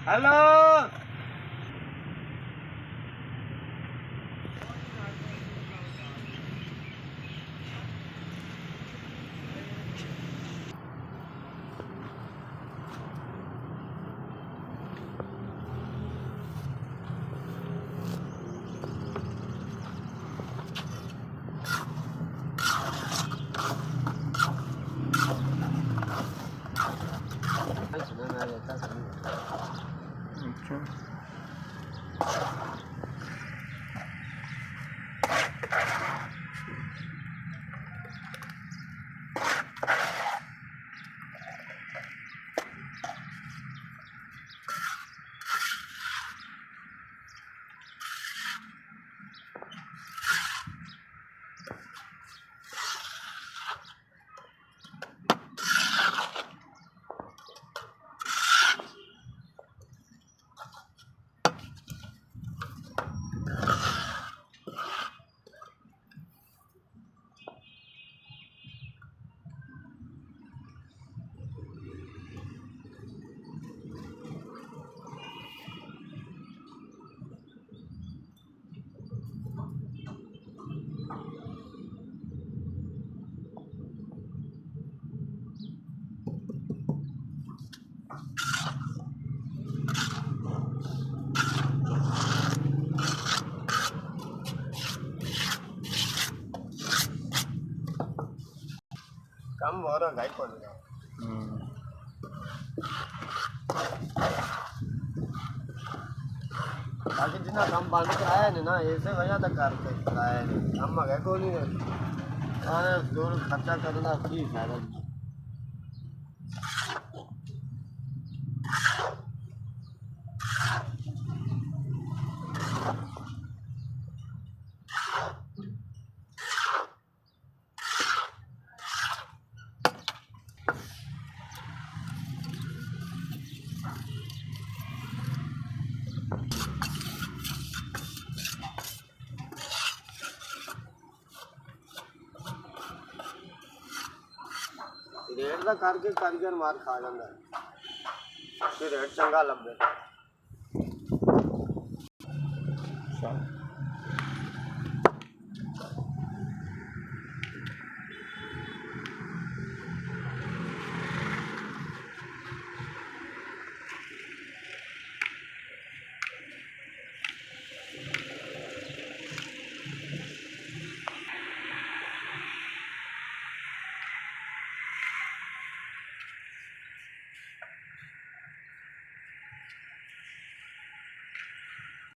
Hello अच्छा कम हो रहा गाइड कौन है बाकी जितना कम पानी कराया नहीं ना ऐसे वजह तक करके कराया नहीं हम मगे को नहीं आने दूर खर्चा करना की फायदा रेट का करके कारीगर मार खा जाता है रेट चंगा लगे।